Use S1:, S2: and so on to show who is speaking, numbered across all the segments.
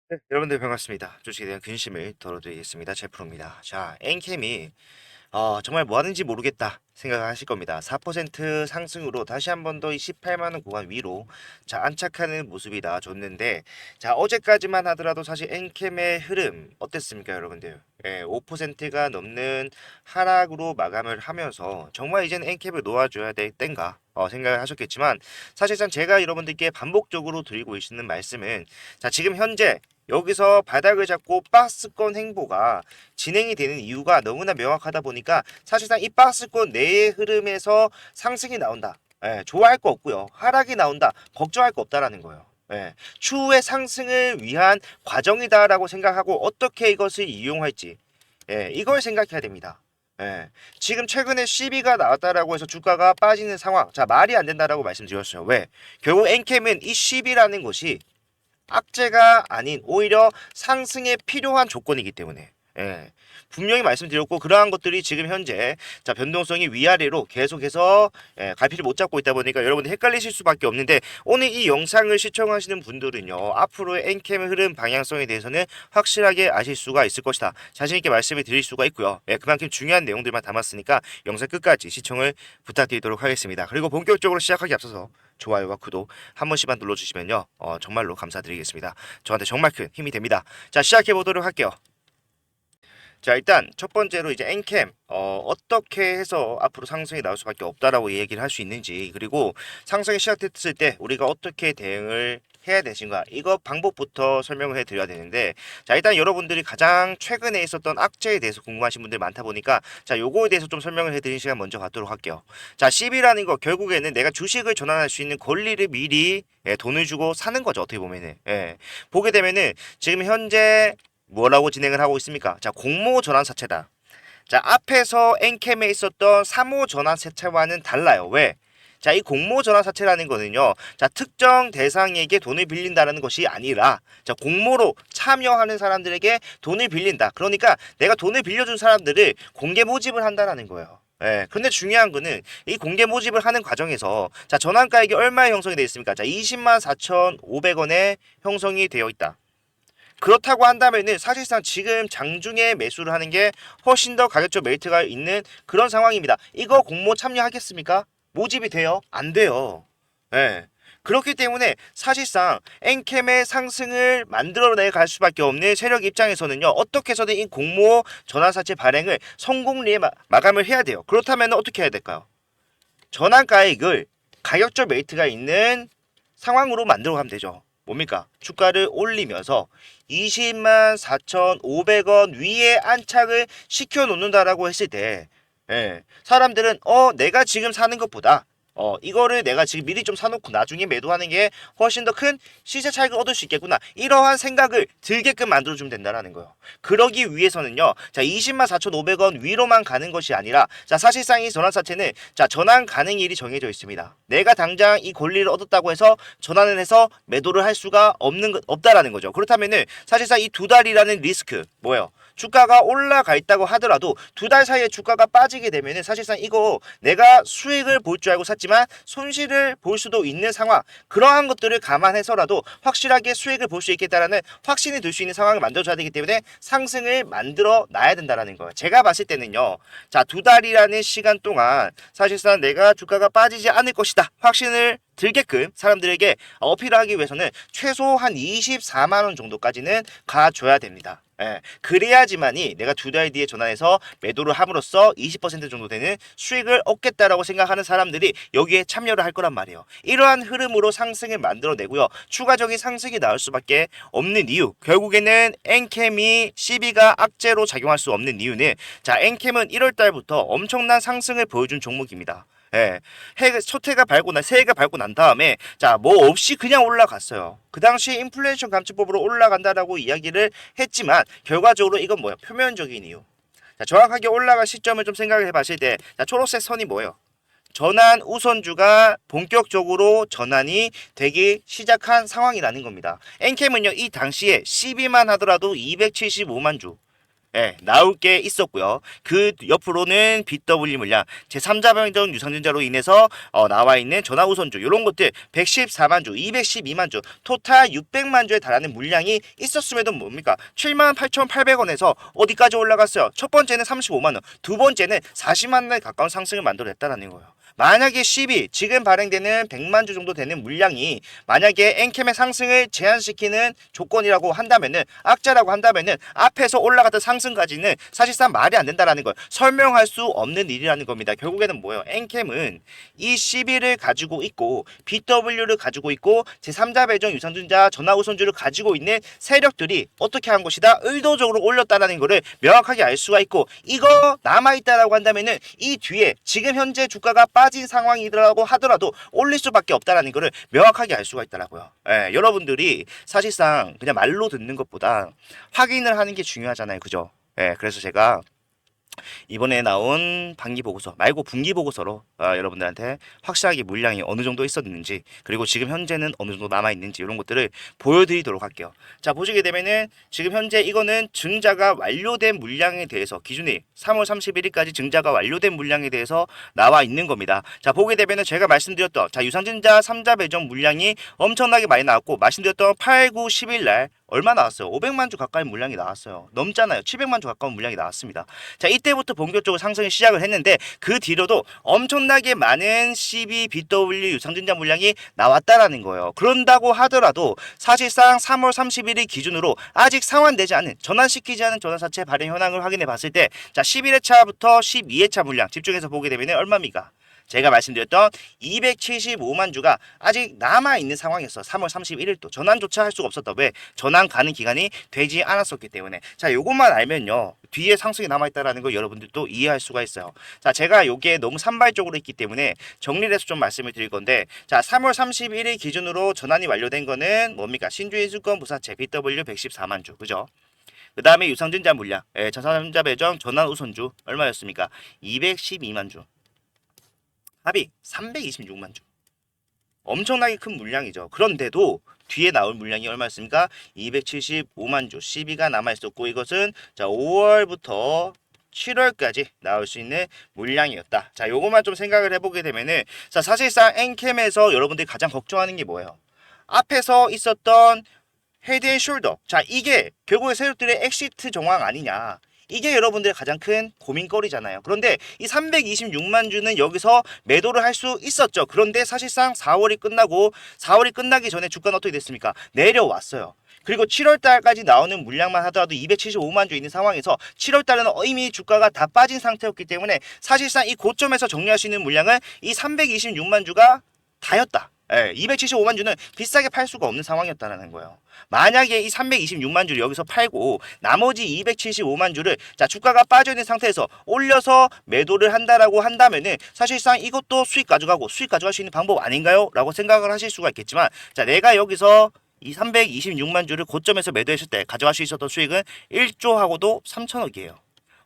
S1: 네, 여러분들 반갑습니다. 주식에 대한 근심을 덜어드리겠습니다. 제프로입니다. 자, 엔캠이 정말 뭐 하는지 모르겠다 생각하실 겁니다. 4% 상승으로 다시 한 번 더 이 18만 원 구간 위로 자 안착하는 모습이 나와줬는데 자 어제까지만 하더라도 사실 엔캠의 흐름 어땠습니까, 여러분들? 예, 5%가 넘는 하락으로 마감을 하면서 정말 이제는 엔캠을 놓아줘야 될 땐가 생각을 하셨겠지만 사실상 제가 여러분들께 반복적으로 드리고 있는 말씀은 자 지금 현재 여기서 바닥을 잡고 박스권 행보가 진행이 되는 이유가 너무나 명확하다 보니까 사실상 이 박스권 내의 흐름에서 상승이 나온다. 예, 좋아할 거 없고요. 하락이 나온다. 걱정할 거 없다라는 거예요. 예, 추후의 상승을 위한 과정이다라고 생각하고 어떻게 이것을 이용할지 이걸 생각해야 됩니다. 예, 지금 최근에 시비가 나왔다라고 해서 주가가 빠지는 상황. 자, 말이 안 된다라고 말씀드렸어요. 왜? 결국 엔캠은 이 시비라는 것이 악재가 아닌 오히려 상승에 필요한 조건이기 때문에 분명히 말씀드렸고 그러한 것들이 지금 현재 자 변동성이 위아래로 계속해서 갈피를 못 잡고 있다 보니까 여러분들 헷갈리실 수밖에 없는데 오늘 이 영상을 시청하시는 분들은요 앞으로의 엔캠의 흐름 방향성에 대해서는 확실하게 아실 수가 있을 것이다 자신 있게 말씀을 드릴 수가 있고요 그만큼 중요한 내용들만 담았으니까 영상 끝까지 시청을 부탁드리도록 하겠습니다. 그리고 본격적으로 시작하기 앞서서 좋아요와 구독 한 번씩만 눌러주시면요 정말로 감사드리겠습니다. 저한테 정말 큰 힘이 됩니다. 자 시작해 보도록 할게요. 자 일단 첫 번째로 이제 엔캠 어떻게 해서 앞으로 상승이 나올 수밖에 없다라고 얘기를 할 수 있는지 그리고 상승이 시작됐을 때 우리가 어떻게 대응을 해야 되신가 이거 방법부터 설명을 해드려야 되는데 자 일단 여러분들이 가장 최근에 있었던 악재에 대해서 궁금하신 분들 많다 보니까 자 요거에 대해서 좀 설명을 해드리는 시간 먼저 갖도록 할게요. 자 CB라는 거 결국에는 내가 주식을 전환할 수 있는 권리를 미리 돈을 주고 사는 거죠 어떻게 보면은 보게 되면은 지금 현재 뭐라고 진행을 하고 있습니까? 자, 공모 전환사채다. 자, 앞에서 엔캠에 있었던 3호 전환사채와는 달라요. 왜? 자, 이 공모 전환사채라는 거는요. 자, 특정 대상에게 돈을 빌린다는 것이 아니라 자, 공모로 참여하는 사람들에게 돈을 빌린다. 그러니까 내가 돈을 빌려준 사람들을 공개 모집을 한다는 거예요. 그런데 중요한 거는 이 공개 모집을 하는 과정에서 자, 전환가액이 얼마에 형성이 되어 있습니까? 자, 20만 4,500원에 형성이 되어 있다. 그렇다고 한다면은 사실상 지금 장중에 매수를 하는 게 훨씬 더 가격적 메리트가 있는 그런 상황입니다. 이거 공모 참여하겠습니까? 모집이 돼요? 안 돼요. 예. 그렇기 때문에 사실상 엔캠의 상승을 만들어내 갈 수밖에 없는 세력 입장에서는요. 어떻게 해서든 이 공모 전환사채 발행을 성공리에 마감을 해야 돼요. 그렇다면 어떻게 해야 될까요? 전환가액을 가격적 메리트가 있는 상황으로 만들어 가면 되죠. 뭡니까? 주가를 올리면서 20만 4,500원 위에 안착을 시켜 놓는다라고 했을 때 사람들은 내가 지금 사는 것보다 이거를 내가 지금 미리 좀 사놓고 나중에 매도하는 게 훨씬 더 큰 시세 차익을 얻을 수 있겠구나. 이러한 생각을 들게끔 만들어주면 된다라는 거예요. 그러기 위해서는요. 자, 20만 4,500원 위로만 가는 것이 아니라 자, 사실상 이 전환사채는 자, 전환 가능일이 정해져 있습니다. 내가 당장 이 권리를 얻었다고 해서 전환을 해서 매도를 할 수가 없다라는 거죠. 그렇다면은 사실상 이 두 달이라는 리스크 뭐예요? 주가가 올라가 있다고 하더라도 두 달 사이에 주가가 빠지게 되면은 사실상 이거 내가 수익을 볼 줄 알고 샀지만 손실을 볼 수도 있는 상황 그러한 것들을 감안해서라도 확실하게 수익을 볼 수 있겠다라는 확신이 들 수 있는 상황을 만들어줘야 되기 때문에 상승을 만들어 놔야 된다라는 거예요. 제가 봤을 때는요. 자, 두 달이라는 시간 동안 사실상 내가 주가가 빠지지 않을 것이다. 확신을 들게끔 사람들에게 어필하기 위해서는 최소 한 24만 원 정도까지는 가줘야 됩니다. 그래야지만이 내가 두 달 뒤에 전환해서 매도를 함으로써 20% 정도 되는 수익을 얻겠다라고 생각하는 사람들이 여기에 참여를 할 거란 말이에요. 이러한 흐름으로 상승을 만들어내고요. 추가적인 상승이 나올 수밖에 없는 이유. 결국에는 엔캠이 CB가 악재로 작용할 수 없는 이유는 자, 엔캠은 1월 달부터 엄청난 상승을 보여준 종목입니다. 첫 해가 밝고 새해가 밝고 난 다음에 자, 뭐 없이 그냥 올라갔어요. 그 당시에 인플레이션 감축법으로 올라간다라고 이야기를 했지만 결과적으로 이건 뭐야? 표면적인 이유. 자, 정확하게 올라갈 시점을 좀 생각을 해봤을 때 자, 초록색 선이 뭐예요? 전환 우선주가 본격적으로 전환이 되기 시작한 상황이라는 겁니다. 엔캠은요 이 당시에 12만 하더라도 275만 주 예, 나올 게 있었고요. 그 옆으로는 BW 물량, 제3자 변경 유상증자로 인해서 나와 있는 전화우선주 이런 것들 114만 주, 212만 주, 토탈 600만 주에 달하는 물량이 있었음에도 뭡니까? 78,800원에서 어디까지 올라갔어요? 첫 번째는 35만 원, 두 번째는 40만 원에 가까운 상승을 만들어냈다는 거예요. 만약에 10이 지금 발행되는 100만 주 정도 되는 물량이 만약에 엔캠의 상승을 제한시키는 조건이라고 한다면은 악재라고 한다면은 앞에서 올라갔던 상승까지는 사실상 말이 안 된다라는 걸 설명할 수 없는 일이라는 겁니다. 결국에는 뭐예요? 엔캠은 이 11을 가지고 있고 BW를 가지고 있고 제3자 배정 유상증자 전화우선주를 가지고 있는 세력들이 어떻게 한 것이다? 의도적으로 올렸다라는 거를 명확하게 알 수가 있고 이거 남아있다라고 한다면은 이 뒤에 지금 현재 주가가 빠진 상황이라고 하더라도 올릴 수밖에 없다라는 거를 명확하게 알 수가 있더라고요. 예, 여러분들이 사실상 그냥 말로 듣는 것보다 확인을 하는 게 중요하잖아요. 그죠? 예, 그래서 제가 이번에 나온 반기 보고서 말고 분기 보고서로 여러분들한테 확실하게 물량이 어느 정도 있었는지 그리고 지금 현재는 어느 정도 남아 있는지 이런 것들을 보여드리도록 할게요. 자, 보시게 되면은 지금 현재 이거는 증자가 완료된 물량에 대해서 기준이 3월 31일까지 증자가 완료된 물량에 대해서 나와 있는 겁니다. 자, 보게 되면은 제가 말씀드렸던 유상증자 3자 배정 물량이 엄청나게 많이 나왔고 말씀드렸던 8, 9, 10일 날 얼마 나왔어요? 500만 주 가까이 물량이 나왔어요. 넘잖아요. 700만 주 가까운 물량이 나왔습니다. 자, 이때부터 본격적으로 상승이 시작을 했는데 그 뒤로도 엄청나게 많은 CB, BW 유상증자 물량이 나왔다라는 거예요. 그런다고 하더라도 사실상 3월 31일 기준으로 아직 상환되지 않은 전환시키지 않은 전환사채 발행 현황을 확인해 봤을 때 자, 11회차부터 12회차 물량 집중해서 보게 되면 얼마입니까? 제가 말씀드렸던 275만 주가 아직 남아있는 상황이었어. 3월 31일도 전환조차 할 수가 없었다. 왜? 전환 가는 기간이 되지 않았었기 때문에. 자, 요것만 알면요 뒤에 상승이 남아있다는 걸 여러분들도 이해할 수가 있어요. 자, 제가 요게 너무 산발적으로 있기 때문에 정리를 해서 좀 말씀을 드릴 건데 자, 3월 31일 기준으로 전환이 완료된 거는 뭡니까? 신주인수권 부사채 BW 114만 주. 그죠? 그 다음에 유상증자 물량, 제3자 배정 전환 우선주 얼마였습니까? 212만 주. 합이 326만 주. 엄청나게 큰 물량이죠. 그런데도 뒤에 나올 물량이 얼마였습니까? 275만 주. 12가 남아있었고 이것은 자 5월부터 7월까지 나올 수 있는 물량이었다. 자, 요것만 좀 생각을 해보게 되면은 자, 사실상 엔캠에서 여러분들이 가장 걱정하는 게 뭐예요? 앞에서 있었던 헤드앤숄더. 자, 이게 결국에 세력들의 엑시트 정황 아니냐. 이게 여러분들의 가장 큰 고민거리잖아요. 그런데 이 326만 주는 여기서 매도를 할 수 있었죠. 그런데 사실상 4월이 끝나고 4월이 끝나기 전에 주가는 어떻게 됐습니까? 내려왔어요. 그리고 7월 달까지 나오는 물량만 하더라도 275만 주 있는 상황에서 7월 달에는 이미 주가가 다 빠진 상태였기 때문에 사실상 이 고점에서 정리할 수 있는 물량은 이 326만 주가 다였다. 275만 주는 비싸게 팔 수가 없는 상황이었다는 거예요. 만약에 이 326만 주를 여기서 팔고 나머지 275만 주를 자 주가가 빠져있는 상태에서 올려서 매도를 한다라고 한다면은 사실상 이것도 수익 가져갈 수 있는 방법 아닌가요? 라고 생각을 하실 수가 있겠지만 자 내가 여기서 이 326만 주를 고점에서 매도했을 때 가져갈 수 있었던 수익은 1조하고도 3천억이에요.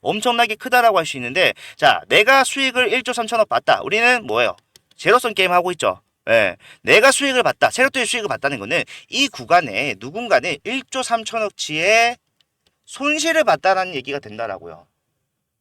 S1: 엄청나게 크다라고 할 수 있는데 자 내가 수익을 1조 3천억 봤다. 우리는 뭐예요? 제로섬 게임 하고 있죠. 예, 내가 수익을 봤다. 세력들이 수익을 봤다는 거는 이 구간에 누군가는 1조 3천억치의 손실을 봤다라는 얘기가 된다라고요.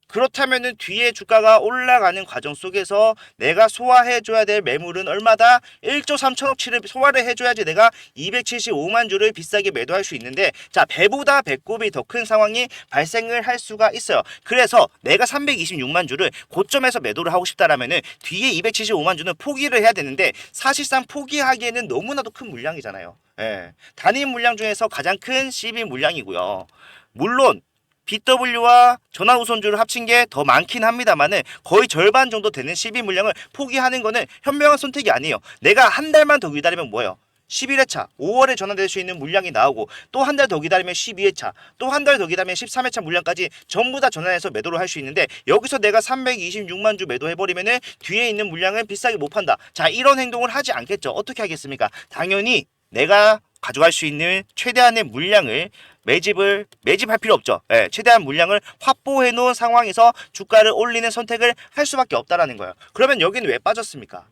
S1: 그렇다면은 뒤에 주가가 올라가는 과정 속에서 내가 소화해줘야 될 매물은 얼마다? 1조 3천억치를 소화를 해줘야지 내가 275만 주를 비싸게 매도할 수 있는데 자 배보다 배꼽이 더 큰 상황이 발생을 할 수가 있어요. 그래서 내가 326만 주를 고점에서 매도를 하고 싶다라면은 뒤에 275만 주는 포기를 해야 되는데 사실상 포기하기에는 너무나도 큰 물량이잖아요. 예, 단위 물량 중에서 가장 큰 CB 물량이고요. 물론 BW와 전환우선주를 합친 게 더 많긴 합니다만은 거의 절반 정도 되는 12 물량을 포기하는 거는 현명한 선택이 아니에요. 내가 한 달만 더 기다리면 뭐예요? 11회차 5월에 전환될 수 있는 물량이 나오고 또 한 달 더 기다리면 12회차 또 한 달 더 기다리면 13회차 물량까지 전부 다 전환해서 매도를 할 수 있는데 여기서 내가 326만 주 매도해버리면은 뒤에 있는 물량은 비싸게 못 판다. 자 이런 행동을 하지 않겠죠. 어떻게 하겠습니까? 당연히 내가 가져갈 수 있는 최대한의 물량을 매집할 필요 없죠. 최대한 물량을 확보해 놓은 상황에서 주가를 올리는 선택을 할 수밖에 없다라는 거예요. 그러면 여기는 왜 빠졌습니까?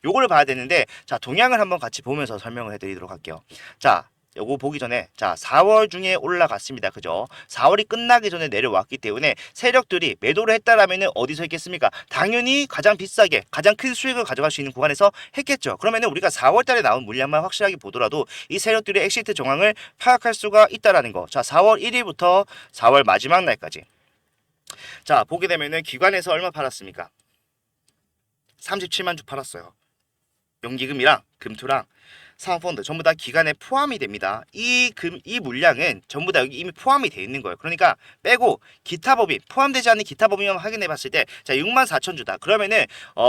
S1: 요거를 봐야 되는데 자 동향을 한번 같이 보면서 설명을 해드리도록 할게요. 자 요거 보기 전에 자 4월 중에 올라갔습니다. 그죠? 4월이 끝나기 전에 내려왔기 때문에 세력들이 매도를 했다라면은 어디서 했겠습니까? 당연히 가장 비싸게 가장 큰 수익을 가져갈 수 있는 구간에서 했겠죠. 그러면은 우리가 4월 달에 나온 물량만 확실하게 보더라도 이 세력들의 엑시트 정황을 파악할 수가 있다라는 거. 자 4월 1일부터 4월 마지막 날까지 자 보게 되면은 기관에서 얼마 팔았습니까? 37만 주 팔았어요. 연기금이랑 금투랑 사모펀드 전부 다 기간에 포함이 됩니다. 이 물량은 전부 다 여기 이미 포함이 돼 있는 거예요. 그러니까 빼고 기타 법인 포함되지 않는 기타 법인만 확인해 봤을 때 자 6만 4천 주다. 그러면은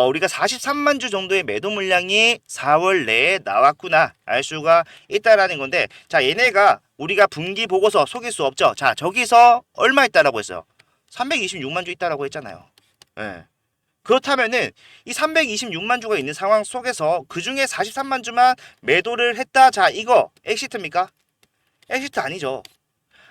S1: 우리가 43만 주 정도의 매도 물량이 4월 내에 나왔구나 알 수가 있다라는 건데 자 얘네가 우리가 분기 보고서 속일 수 없죠. 자 저기서 얼마 있다라고 했어요. 326만 주 있다라고 했잖아요. 예. 그렇다면은 이 326만 주가 있는 상황 속에서 그 중에 43만 주만 매도를 했다. 자, 이거 엑시트입니까? 엑시트 아니죠.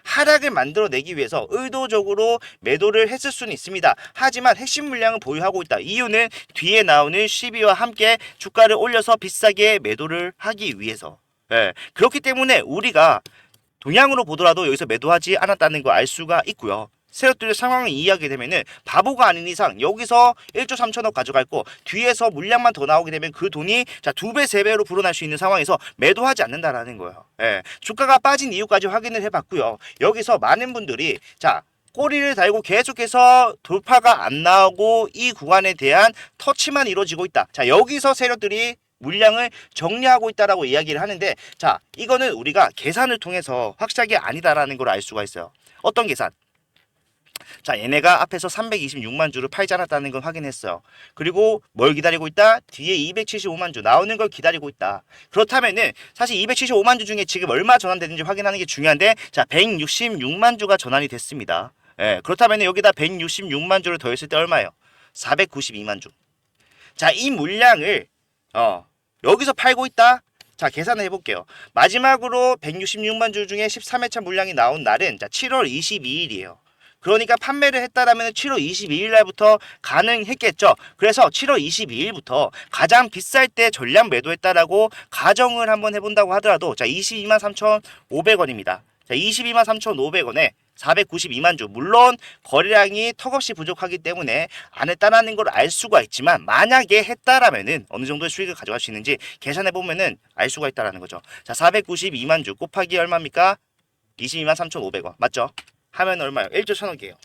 S1: 하락을 만들어내기 위해서 의도적으로 매도를 했을 수는 있습니다. 하지만 핵심 물량을 보유하고 있다. 이유는 뒤에 나오는 시비와 함께 주가를 올려서 비싸게 매도를 하기 위해서. 예, 그렇기 때문에 우리가 동향으로 보더라도 여기서 매도하지 않았다는 거 알 수가 있고요. 세력들의 상황을 이해하게 되면은 바보가 아닌 이상 여기서 1조 3천억 가져갈 거 뒤에서 물량만 더 나오게 되면 그 돈이 자 2배, 3배로 불어날 수 있는 상황에서 매도하지 않는다라는 거예요. 예. 주가가 빠진 이유까지 확인을 해봤고요. 여기서 많은 분들이 자 꼬리를 달고 계속해서 돌파가 안 나오고 이 구간에 대한 터치만 이루어지고 있다. 자 여기서 세력들이 물량을 정리하고 있다라고 이야기를 하는데 자 이거는 우리가 계산을 통해서 확실하게 아니다라는 걸 알 수가 있어요. 어떤 계산? 자 얘네가 앞에서 326만 주를 팔지 않았다는 걸 확인했어요. 그리고 뭘 기다리고 있다? 뒤에 275만 주 나오는 걸 기다리고 있다. 그렇다면은 사실 275만 주 중에 지금 얼마 전환되는지 확인하는 게 중요한데 자 166만 주가 전환이 됐습니다. 예, 그렇다면 여기다 166만 주를 더했을 때 얼마예요? 492만 주. 자 이 물량을 여기서 팔고 있다. 자 계산을 해볼게요. 마지막으로 166만 주 중에 13회차 물량이 나온 날은 자 7월 22일이에요. 그러니까 판매를 했다라면 7월 22일 날부터 가능했겠죠. 그래서 7월 22일부터 가장 비쌀 때 전량 매도했다라고 가정을 한번 해본다고 하더라도 자 22만 3,500원입니다. 자 22만 3,500원에 492만 주. 물론 거래량이 턱없이 부족하기 때문에 안 했다라는 걸 알 수가 있지만 만약에 했다라면은 어느 정도의 수익을 가져갈 수 있는지 계산해 보면은 알 수가 있다라는 거죠. 자 492만 주 곱하기 얼마입니까? 22만 3,500원 맞죠? 하면 얼마예요? 1조 1,000억이에요.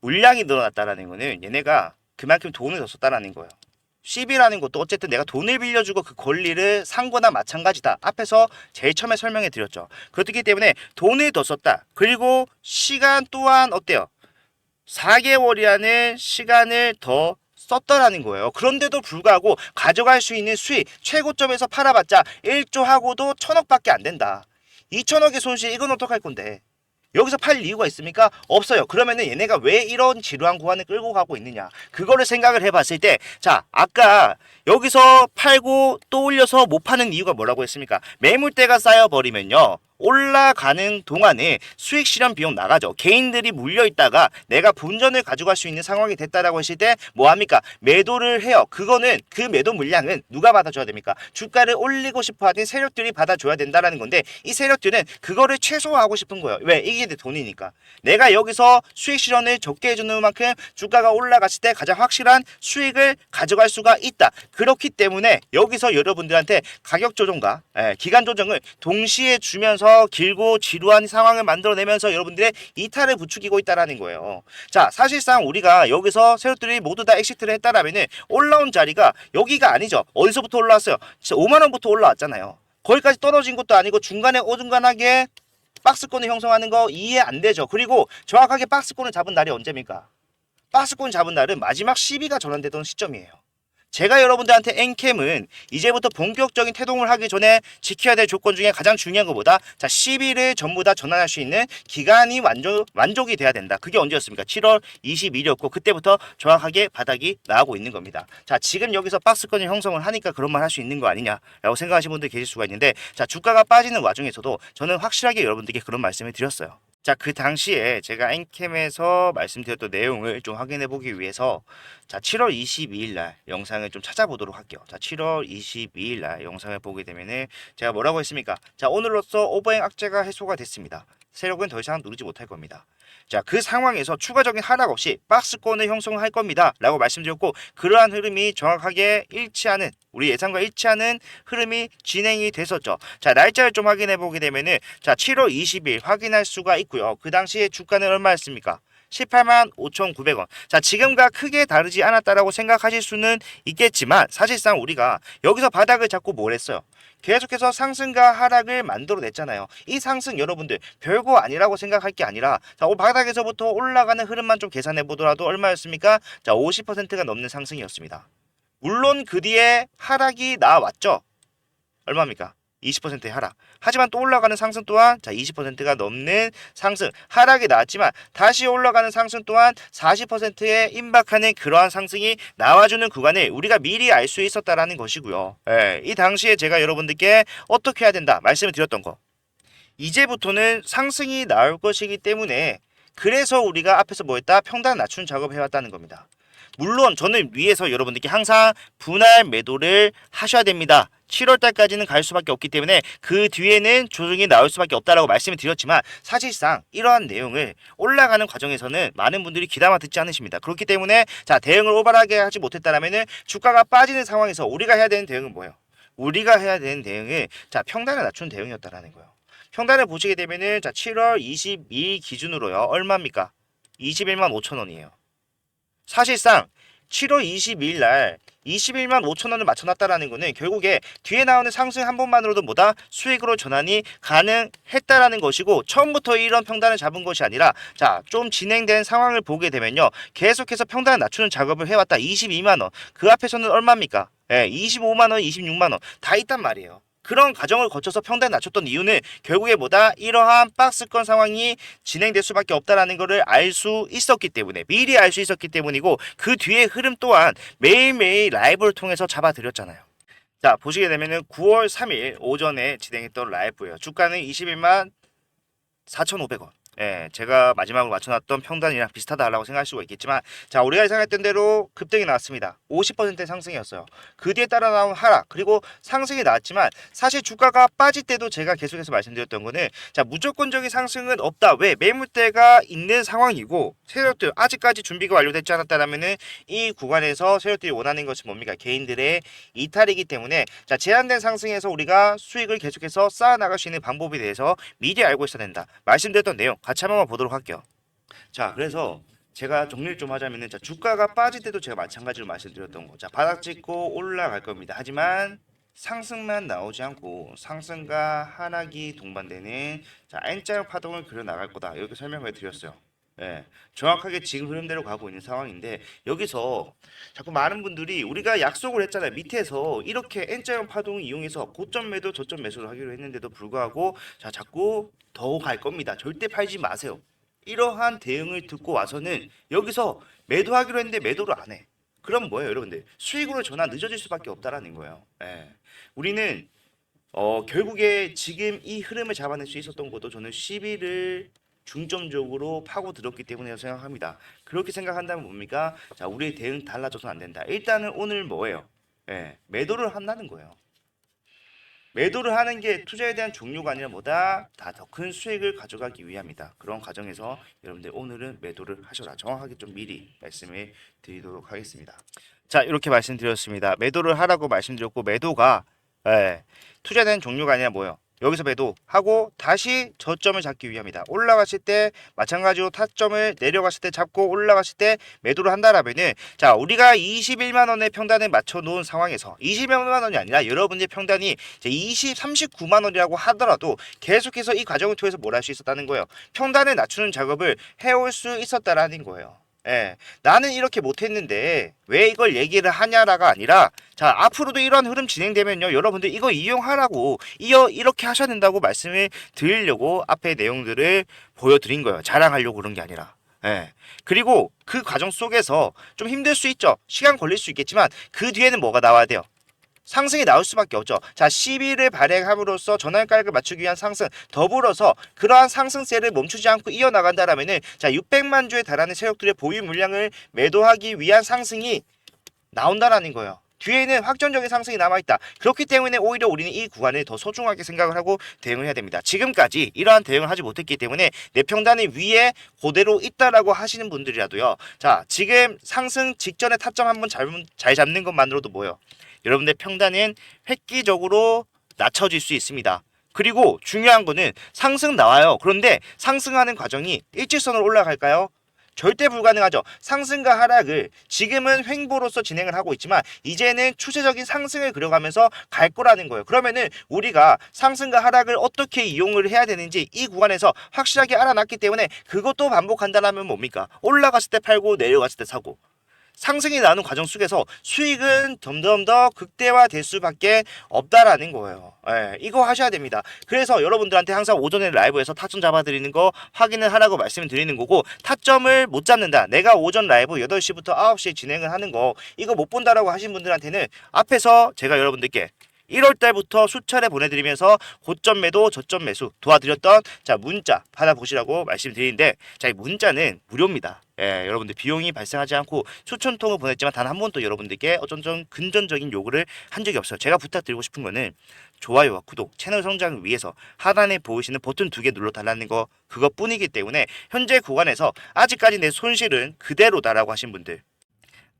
S1: 물량이 늘어났다라는 거는 얘네가 그만큼 돈을 더 썼다라는 거예요. 시비라는 것도 어쨌든 내가 돈을 빌려주고 그 권리를 산 거나 마찬가지다. 앞에서 제일 처음에 설명해 드렸죠. 그렇기 때문에 돈을 더 썼다. 그리고 시간 또한 어때요? 4개월이라는 시간을 더 썼더라는 거예요. 그런데도 불구하고 가져갈 수 있는 수익 최고점에서 팔아봤자 1조 하고도 1,000억밖에 안 된다. 2,000억의 손실 이건 어떡할 건데? 여기서 팔 이유가 있습니까? 없어요. 그러면은 얘네가 왜 이런 지루한 구간을 끌고 가고 있느냐? 그거를 생각을 해봤을 때, 자, 아까 여기서 팔고 또 올려서 못 파는 이유가 뭐라고 했습니까? 매물대가 쌓여버리면요. 올라가는 동안에 수익 실현 비용 나가죠. 개인들이 물려있다가 내가 본전을 가져갈 수 있는 상황이 됐다라고 했을 때 뭐합니까? 매도를 해요. 그거는 그 매도 물량은 누가 받아줘야 됩니까? 주가를 올리고 싶어하는 세력들이 받아줘야 된다라는 건데 이 세력들은 그거를 최소화하고 싶은 거예요. 왜? 이게 내 돈이니까. 내가 여기서 수익 실현을 적게 해주는 만큼 주가가 올라갔을 때 가장 확실한 수익을 가져갈 수가 있다. 그렇기 때문에 여기서 여러분들한테 가격 조정과 기간 조정을 동시에 주면서 길고 지루한 상황을 만들어내면서 여러분들의 이탈을 부추기고 있다라는 거예요. 자, 사실상 우리가 여기서 세력들이 모두 다 엑시트를 했다라면은 올라온 자리가 여기가 아니죠. 어디서부터 올라왔어요? 진짜 5만 원부터 올라왔잖아요. 거기까지 떨어진 것도 아니고 중간에 어중간하게 박스권을 형성하는 거 이해 안 되죠. 그리고 정확하게 박스권을 잡은 날이 언제입니까? 박스권 잡은 날은 마지막 시비가 전환되던 시점이에요. 제가 여러분들한테 엔캠은 이제부터 본격적인 태동을 하기 전에 지켜야 될 조건 중에 가장 중요한 것보다 자 10일을 전부 다 전환할 수 있는 기간이 만족이 돼야 된다. 그게 언제였습니까? 7월 20일이었고 그때부터 정확하게 바닥이 나오고 있는 겁니다. 자 지금 여기서 박스권을 형성을 하니까 그런 말 할 수 있는 거 아니냐라고 생각하시는 분들 계실 수가 있는데 자 주가가 빠지는 와중에서도 저는 확실하게 여러분들께 그런 말씀을 드렸어요. 자, 그 당시에 제가 엔캠에서 말씀드렸던 내용을 좀 확인해 보기 위해서 자, 7월 22일 날 영상을 좀 찾아보도록 할게요. 자, 7월 22일 날 영상을 보게 되면은 제가 뭐라고 했습니까? 자, 오늘로써 오버행 악재가 해소가 됐습니다. 세력은 더 이상 누르지 못할 겁니다. 자, 그 상황에서 추가적인 하락 없이 박스권을 형성할 겁니다. 라고 말씀드렸고, 그러한 흐름이 정확하게 일치하는, 우리 예상과 일치하는 흐름이 진행이 됐었죠. 자, 날짜를 좀 확인해 보게 되면은, 자, 7월 20일 확인할 수가 있고요. 그 당시에 주가는 얼마였습니까? 18만 5,900원. 자, 지금과 크게 다르지 않았다라고 생각하실 수는 있겠지만, 사실상 우리가 여기서 바닥을 잡고 뭘 했어요? 계속해서 상승과 하락을 만들어냈잖아요. 이 상승 여러분들 별거 아니라고 생각할 게 아니라 자, 바닥에서부터 올라가는 흐름만 좀 계산해 보더라도 얼마였습니까? 자, 50%가 넘는 상승이었습니다. 물론 그 뒤에 하락이 나왔죠. 얼마입니까? 20%의 하락. 하지만 또 올라가는 상승 또한 자 20%가 넘는 상승. 하락이 나왔지만 다시 올라가는 상승 또한 40%에 임박하는 그러한 상승이 나와주는 구간을 우리가 미리 알 수 있었다라는 것이고요. 예, 이 당시에 제가 여러분들께 어떻게 해야 된다 말씀을 드렸던 거. 이제부터는 상승이 나올 것이기 때문에 그래서 우리가 앞에서 뭐 했다? 평단 낮추는 작업을 해왔다는 겁니다. 물론 저는 위에서 여러분들께 항상 분할 매도를 하셔야 됩니다. 7월 달까지는 갈 수밖에 없기 때문에 그 뒤에는 조정이 나올 수밖에 없다라고 말씀을 드렸지만 사실상 이러한 내용을 올라가는 과정에서는 많은 분들이 귀담아 듣지 않으십니다. 그렇기 때문에 자, 대응을 오버하게 하지 못했다라면은 주가가 빠지는 상황에서 우리가 해야 되는 대응은 뭐예요? 우리가 해야 되는 대응은 자, 평단을 낮춘 대응이었다라는 거예요. 평단을 보시게 되면은 자, 7월 22일 기준으로요. 얼마입니까? 21만 5천 원이에요. 사실상 7월 22일 날 21만 5천 원을 맞춰놨다라는 거는 결국에 뒤에 나오는 상승 한 번만으로도 뭐다 수익으로 전환이 가능했다라는 것이고 처음부터 이런 평단을 잡은 것이 아니라 자, 좀 진행된 상황을 보게 되면요. 계속해서 평단을 낮추는 작업을 해왔다. 22만 원. 그 앞에서는 얼마입니까? 25만 원, 26만 원 다 있단 말이에요. 그런 과정을 거쳐서 평단을 낮췄던 이유는 결국에 뭐다 이러한 박스권 상황이 진행될 수밖에 없다라는 것을 알 수 있었기 때문에 미리 알 수 있었기 때문이고 그 뒤에 흐름 또한 매일매일 라이브를 통해서 잡아드렸잖아요. 자, 보시게 되면은 9월 3일 오전에 진행했던 라이브예요. 주가는 21만 4,500원. 예, 제가 마지막으로 맞춰놨던 평단이랑 비슷하다라고 생각할 수가 있겠지만 자, 우리가 예상했던 대로 급등이 나왔습니다. 50%의 상승이었어요. 그 뒤에 따라 나온 하락 그리고 상승이 나왔지만 사실 주가가 빠질 때도 제가 계속해서 말씀드렸던 거는 자, 무조건적인 상승은 없다. 왜? 매물대가 있는 상황이고 세력들 아직까지 준비가 완료되지 않았다라면은 이 구간에서 세력들이 원하는 것이 뭡니까? 개인들의 이탈이기 때문에 자, 제한된 상승에서 우리가 수익을 계속해서 쌓아나갈 수 있는 방법에 대해서 미리 알고 있어야 된다. 말씀드렸던 내용 같이 한번 보도록 할게요. 자, 그래서 제가 정리를 좀 하자면은 자, 주가가 빠질 때도 제가 마찬가지로 말씀드렸던 거. 자, 바닥 찍고 올라갈 겁니다. 하지만 상승만 나오지 않고 상승과 하락이 동반되는 자, N자형 파동을 그려 나갈 거다. 이렇게 설명을 드렸어요. 예, 정확하게 지금 흐름대로 가고 있는 상황인데 여기서 자꾸 많은 분들이 우리가 약속을 했잖아요. 밑에서 이렇게 N자형 파동을 이용해서 고점 매도 저점 매수를 하기로 했는데도 불구하고 자, 자꾸 더 갈 겁니다. 절대 팔지 마세요. 이러한 대응을 듣고 와서는 여기서 매도하기로 했는데 매도를 안 해. 그럼 뭐예요, 여러분들? 수익으로 전환 늦어질 수밖에 없다라는 거예요. 예. 우리는 결국에 지금 이 흐름을 잡아낼 수 있었던 것도 저는 10일을 중점적으로 파고들었기 때문에 생각합니다. 그렇게 생각한다면 뭡니까? 자, 우리의 대응 달라져서는 안 된다. 일단은 오늘 뭐예요? 매도를 한다는 거예요. 매도를 하는 게 투자에 대한 종류가 아니라 뭐다? 다 더 큰 수익을 가져가기 위함이다. 그런 과정에서 여러분들 오늘은 매도를 하셔라. 정확하게 좀 미리 말씀을 드리도록 하겠습니다. 자, 이렇게 말씀드렸습니다. 매도를 하라고 말씀드렸고 매도가 투자에 대한 종류가 아니라 뭐예요? 여기서 매도하고 다시 저점을 잡기 위함이다. 올라갔을 때 마찬가지로 타점을 내려갔을 때 잡고 올라갔을 때 매도를 한다라면은 자, 우리가 21만 원의 평단을 맞춰 놓은 상황에서 21만 원이 아니라 여러분의 평단이 이제 39만 원이라고 하더라도 계속해서 이 과정을 통해서 뭘 할 수 있었다는 거예요. 평단을 낮추는 작업을 해올 수 있었다라는 거예요. 나는 이렇게 못했는데 왜 이걸 얘기를 하냐라가 아니라 자, 앞으로도 이런 흐름 진행되면요 여러분들 이거 이용하라고 이렇게 하셔야 된다고 말씀을 드리려고 앞에 내용들을 보여드린 거예요. 자랑하려고 그런 게 아니라. 그리고 그 과정 속에서 좀 힘들 수 있죠. 시간 걸릴 수 있겠지만 그 뒤에는 뭐가 나와야 돼요? 상승이 나올 수밖에 없죠. 자, 10일을 발행함으로써 전환가격을 맞추기 위한 상승, 더불어서 그러한 상승세를 멈추지 않고 이어나간다라면은 자, 600만 주에 달하는 세력들의 보유 물량을 매도하기 위한 상승이 나온다라는 거예요. 뒤에는 확정적인 상승이 남아있다. 그렇기 때문에 오히려 우리는 이 구간을 더 소중하게 생각을 하고 대응을 해야 됩니다. 지금까지 이러한 대응을 하지 못했기 때문에 내 평단이 위에 그대로 있다라고 하시는 분들이라도요. 자, 지금 상승 직전에 타점 한번 잘 잡는 것만으로도 뭐예요? 여러분들 평단은 획기적으로 낮춰질 수 있습니다. 그리고 중요한 거는 상승 나와요. 그런데 상승하는 과정이 일직선으로 올라갈까요? 절대 불가능하죠. 상승과 하락을 지금은 횡보로서 진행을 하고 있지만 이제는 추세적인 상승을 그려가면서 갈 거라는 거예요. 그러면은 우리가 상승과 하락을 어떻게 이용을 해야 되는지 이 구간에서 확실하게 알아놨기 때문에 그것도 반복한다면 뭡니까? 올라갔을 때 팔고 내려갔을 때 사고. 상승이 나오는 과정 속에서 수익은 점점 더 극대화될 수밖에 없다라는 거예요. 예, 이거 하셔야 됩니다. 그래서 여러분들한테 항상 오전에 라이브에서 타점 잡아드리는 거 확인을 하라고 말씀을 드리는 거고, 타점을 못 잡는다, 내가 오전 라이브 8시부터 9시에 진행을 하는 거 이거 못 본다라고 하신 분들한테는 앞에서 제가 여러분들께 1월달부터 수차례 보내드리면서 고점 매도 저점 매수 도와드렸던 자 문자 받아보시라고 말씀드리는데, 자 이 문자는 무료입니다. 예, 여러분들 비용이 발생하지 않고 수천 통을 보냈지만 단 한 번도 여러분들께 어떤 좀 금전적인 요구를 한 적이 없어요. 제가 부탁드리고 싶은 거는 좋아요와 구독, 채널 성장을 위해서 하단에 보이시는 버튼 2개 눌러달라는 거 그것뿐이기 때문에 현재 구간에서 아직까지 내 손실은 그대로다라고 하신 분들,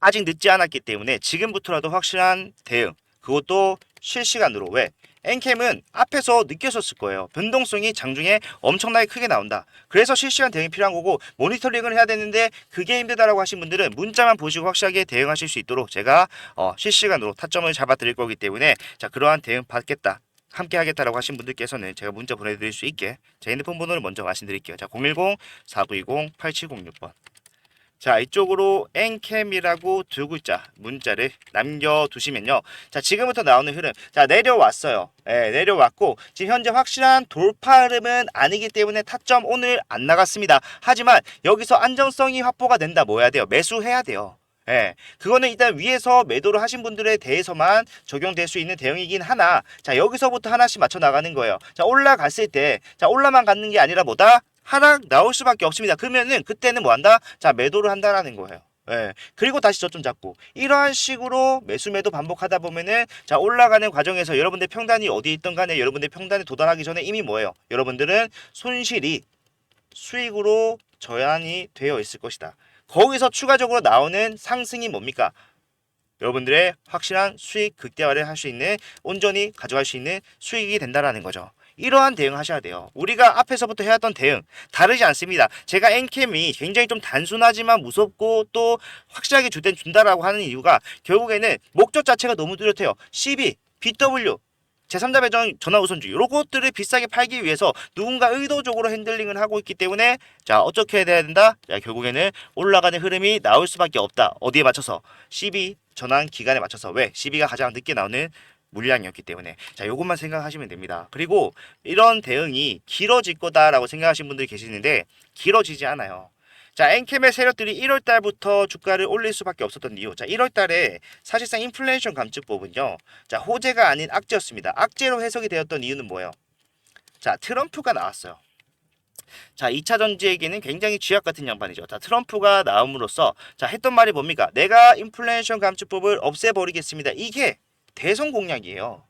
S1: 아직 늦지 않았기 때문에 지금부터라도 확실한 대응, 그것도 실시간으로. 왜? 엔캠은 앞에서 느꼈었을 거예요. 변동성이 장중에 엄청나게 크게 나온다. 그래서 실시간 대응이 필요한 거고 모니터링을 해야 되는데 그게 힘들다라고 하신 분들은 문자만 보시고 확실하게 대응하실 수 있도록 제가 실시간으로 타점을 잡아 드릴 거기 때문에 자 그러한 대응 받겠다, 함께 하겠다라고 하신 분들께서는 제가 문자 보내드릴 수 있게 제 핸드폰 번호를 먼저 말씀드릴게요. 자 010-4920-8706번. 자 이쪽으로 엔캠이라고 두 글자 문자를 남겨두시면요. 자 지금부터 나오는 흐름, 자 내려왔어요. 예, 내려왔고 지금 현재 확실한 돌파 흐름은 아니기 때문에 타점 오늘 안 나갔습니다. 하지만 여기서 안정성이 확보가 된다, 뭐 해야 돼요? 매수해야 돼요. 예, 그거는 일단 위에서 매도를 하신 분들에 대해서만 적용될 수 있는 대응이긴 하나, 자 여기서부터 하나씩 맞춰 나가는 거예요. 자 올라갔을 때, 자 올라만 갔는 게 아니라 뭐다? 하락 나올 수밖에 없습니다. 그러면은 그때는 뭐 한다? 자 매도를 한다라는 거예요. 예. 그리고 다시 저점 잡고 이러한 식으로 매수 매도 반복하다 보면은 자 올라가는 과정에서 여러분들 평단이 어디 있던 간에 여러분들 평단에 도달하기 전에 이미 뭐예요? 여러분들은 손실이 수익으로 전환이 되어 있을 것이다. 거기서 추가적으로 나오는 상승이 뭡니까? 여러분들의 확실한 수익 극대화를 할 수 있는, 온전히 가져갈 수 있는 수익이 된다라는 거죠. 이러한 대응 하셔야 돼요. 우리가 앞에서부터 해왔던 대응 다르지 않습니다. 제가 엔캠이 굉장히 좀 단순하지만 무섭고 또 확실하게 줄 땐 준다라고 하는 이유가 결국에는 목적 자체가 너무 뚜렷해요. CB, BW, 제3자 배정 전화 우선주의 이런 것들을 비싸게 팔기 위해서 누군가 의도적으로 핸들링을 하고 있기 때문에 자 어떻게 해야 된다? 자 결국에는 올라가는 흐름이 나올 수밖에 없다. 어디에 맞춰서? CB 전환 기간에 맞춰서. 왜? CB가 가장 늦게 나오는 물량이었기 때문에. 자 요것만 생각하시면 됩니다. 그리고 이런 대응이 길어질 거다라고 생각하시는 분들이 계시는데 길어지지 않아요. 자 엔캠의 세력들이 1월달부터 주가를 올릴 수밖에 없었던 이유, 자 1월달에 사실상 인플레이션 감축법은요 자 호재가 아닌 악재였습니다. 악재로 해석이 되었던 이유는 뭐예요? 자 트럼프가 나왔어요. 자 2차 전지에게는 굉장히 쥐약 같은 양반이죠. 자 트럼프가 나옴으로써 자 했던 말이 뭡니까? 내가 인플레이션 감축법을 없애버리겠습니다. 이게 대선 공약이에요.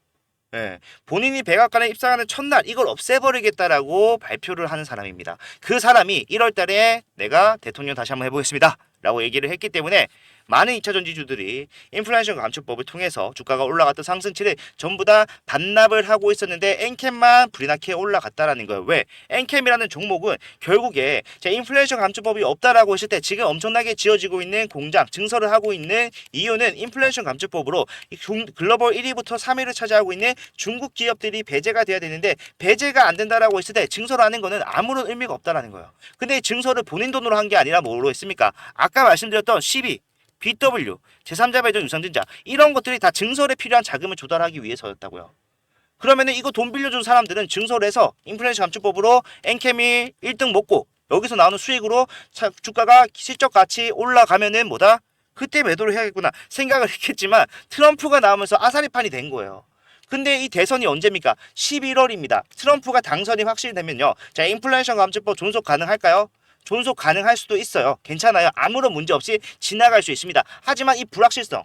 S1: 예, 본인이 백악관에 입성하는 첫날 이걸 없애버리겠다라고 발표를 하는 사람입니다. 그 사람이 1월달에 내가 대통령 다시 한번 해보겠습니다 라고 얘기를 했기 때문에 많은 2차 전지주들이 인플레이션 감축법을 통해서 주가가 올라갔던 상승치를 전부 다 반납을 하고 있었는데 엔캠만 불이 나게 올라갔다라는 거예요. 왜? 엔캠이라는 종목은 결국에 제 인플레이션 감축법이 없다라고 했을 때 지금 엄청나게 지어지고 있는 공장 증설을 하고 있는 이유는 인플레이션 감축법으로 글로벌 1위부터 3위를 차지하고 있는 중국 기업들이 배제가 돼야 되는데 배제가 안 된다라고 했을 때 증설하는 거는 아무런 의미가 없다라는 거예요. 근데 증설을 본인 돈으로 한 게 아니라 뭐로 했습니까? 아까 말씀드렸던 12 BW, 제3자 배정 유상증자 이런 것들이 다 증설에 필요한 자금을 조달하기 위해서였다고요. 그러면은 이거 돈 빌려준 사람들은 증설해서 인플레이션 감축법으로 엔캠이 1등 먹고 여기서 나오는 수익으로 주가가 실적 가치 올라가면은 뭐다? 그때 매도를 해야겠구나 생각을 했겠지만 트럼프가 나오면서 아사리판이 된 거예요. 근데 이 대선이 언제입니까? 11월입니다. 트럼프가 당선이 확실되면요. 자, 인플레이션 감축법 존속 가능할까요? 존속 가능할 수도 있어요. 괜찮아요. 아무런 문제 없이 지나갈 수 있습니다. 하지만 이 불확실성,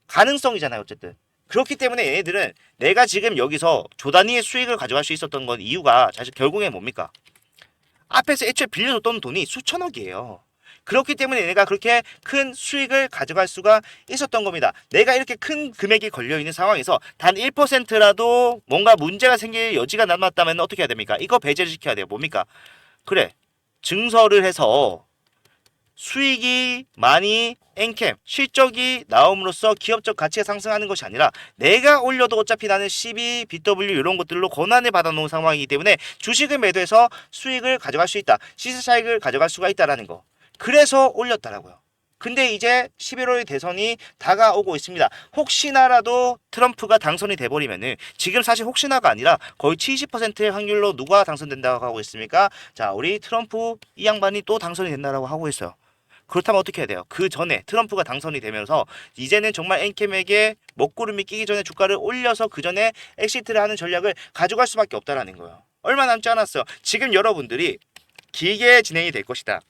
S1: 가능성이잖아요. 어쨌든. 그렇기 때문에 얘네들은 내가 지금 여기서 조 단위의 수익을 가져갈 수 있었던 건 이유가 사실 결국엔 뭡니까? 앞에서 애초에 빌려줬던 돈이 수천억이에요. 그렇기 때문에 내가 그렇게 큰 수익을 가져갈 수가 있었던 겁니다. 내가 이렇게 큰 금액이 걸려있는 상황에서 단 1%라도 뭔가 문제가 생길 여지가 남았다면 어떻게 해야 됩니까? 이거 배제를 시켜야 돼요. 뭡니까? 그래, 증설을 해서 수익이 많이 엔캠 실적이 나옴으로써 기업적 가치가 상승하는 것이 아니라 내가 올려도 어차피 나는 CB, BW 이런 것들로 권한을 받아놓은 상황이기 때문에 주식을 매도해서 수익을 가져갈 수 있다. 시세 차익을 가져갈 수가 있다라는 거. 그래서 올렸다라고요. 근데 이제 11월 대선이 다가오고 있습니다. 혹시나라도 트럼프가 당선이 돼버리면은 지금 사실 혹시나가 아니라 거의 70%의 확률로 누가 당선된다고 하고 있습니까? 자, 우리 트럼프 이 양반이 또 당선이 된다라고 하고 있어요. 그렇다면 어떻게 해야 돼요? 그 전에 트럼프가 당선이 되면서 이제는 정말 엔캠에게 먹구름이 끼기 전에 주가를 올려서 그 전에 엑시트를 하는 전략을 가져갈 수밖에 없다라는 거예요. 얼마 남지 않았어요. 지금 여러분들이 길게 진행이 될 것이다.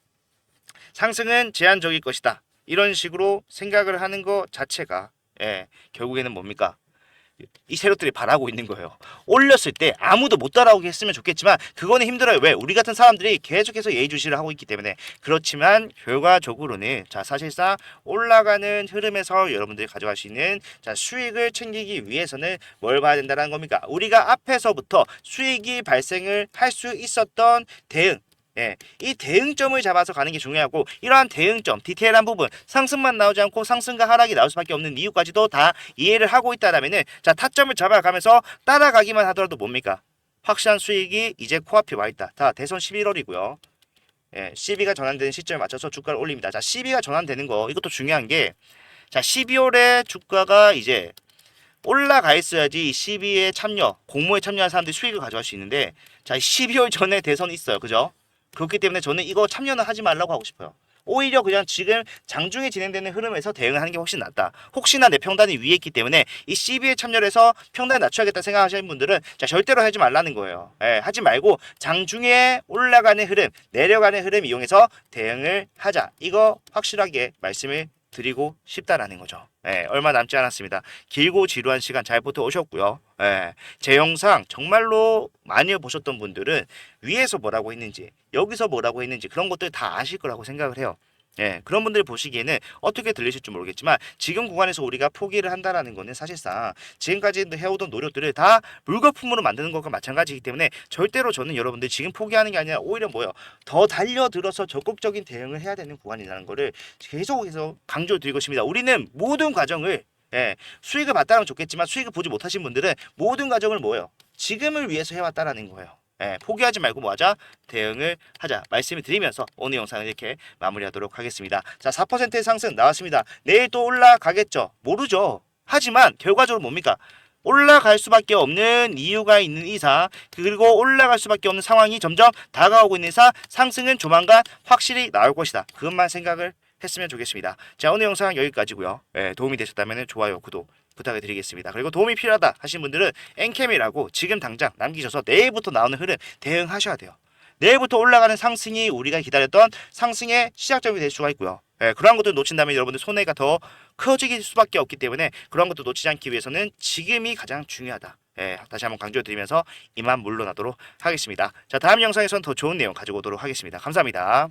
S1: 상승은 제한적일 것이다. 이런 식으로 생각을 하는 것 자체가 결국에는 뭡니까? 이 세력들이 바라고 있는 거예요. 올렸을 때 아무도 못 따라오게 했으면 좋겠지만 그거는 힘들어요. 왜? 우리 같은 사람들이 계속해서 예의주시를 하고 있기 때문에. 그렇지만 결과적으로는 자, 사실상 올라가는 흐름에서 여러분들이 가져갈 수 있는 자, 수익을 챙기기 위해서는 뭘 봐야 된다는 겁니까? 우리가 앞에서부터 수익이 발생을 할 수 있었던 대응, 이 대응점을 잡아서 가는 게 중요하고, 이러한 대응점, 디테일한 부분, 상승만 나오지 않고 상승과 하락이 나올 수밖에 없는 이유까지도 다 이해를 하고 있다라면은 자, 타점을 잡아가면서 따라가기만 하더라도 뭡니까? 확실한 수익이 이제 코앞에 와 있다. 다 대선 11월이고요. CB가 전환되는 시점에 맞춰서 주가를 올립니다. 자, CB가 전환되는 거 이것도 중요한 게, 자, 12월에 주가가 이제 올라가 있어야지 이 CB에 참여, 공모에 참여한 사람들이 수익을 가져갈 수 있는데, 자, 12월 전에 대선이 있어요. 그죠? 그렇기 때문에 저는 이거 참여는 하지 말라고 하고 싶어요. 오히려 그냥 지금 장중에 진행되는 흐름에서 대응을 하는 게 훨씬 낫다. 혹시나 내 평단이 위에 있기 때문에 이 CB에 참여를 해서 평단을 낮춰야겠다 생각하시는 분들은 자, 절대로 하지 말라는 거예요. 하지 말고 장중에 올라가는 흐름, 내려가는 흐름 이용해서 대응을 하자. 이거 확실하게 말씀을 드리고 싶다라는 거죠. 얼마 남지 않았습니다. 길고 지루한 시간 잘 버텨오셨고요. 제 영상 정말로 많이 보셨던 분들은 위에서 뭐라고 했는지, 여기서 뭐라고 했는지 그런 것들 다 아실 거라고 생각을 해요. 그런 분들 보시기에는 어떻게 들리실지 모르겠지만 지금 구간에서 우리가 포기를 한다라는 거는 사실상 지금까지 해오던 노력들을 다 물거품으로 만드는 것과 마찬가지이기 때문에 절대로 저는 여러분들 지금 포기하는 게 아니라 오히려 뭐요, 더 달려들어서 적극적인 대응을 해야 되는 구간이라는 거를 계속해서 강조드리고 있습니다. 우리는 모든 과정을 수익을 봤다면 좋겠지만 수익을 보지 못하신 분들은 모든 과정을 뭐예요, 지금을 위해서 해왔다라는 거예요. 포기하지 말고 뭐하자? 대응을 하자 말씀을 드리면서 오늘 영상을 이렇게 마무리하도록 하겠습니다. 자, 4%의 상승 나왔습니다. 내일 또 올라가겠죠? 모르죠. 하지만 결과적으로 뭡니까? 올라갈 수밖에 없는 이유가 있는 이상, 그리고 올라갈 수밖에 없는 상황이 점점 다가오고 있는 이상 상승은 조만간 확실히 나올 것이다. 그것만 생각을 했으면 좋겠습니다. 자, 오늘 영상 여기까지고요. 도움이 되셨다면 좋아요, 구독 부탁을 드리겠습니다. 그리고 도움이 필요하다 하신 분들은 엔캠이라고 지금 당장 남기셔서 내일부터 나오는 흐름 대응하셔야 돼요. 내일부터 올라가는 상승이 우리가 기다렸던 상승의 시작점이 될 수가 있고요. 그러한 것들 놓친다면 여러분들 손해가 더 커질 수밖에 없기 때문에 그러한 것도 놓치지 않기 위해서는 지금이 가장 중요하다. 다시 한번 강조드리면서 이만 물러나도록 하겠습니다. 자, 다음 영상에서는 더 좋은 내용 가지고 오도록 하겠습니다. 감사합니다.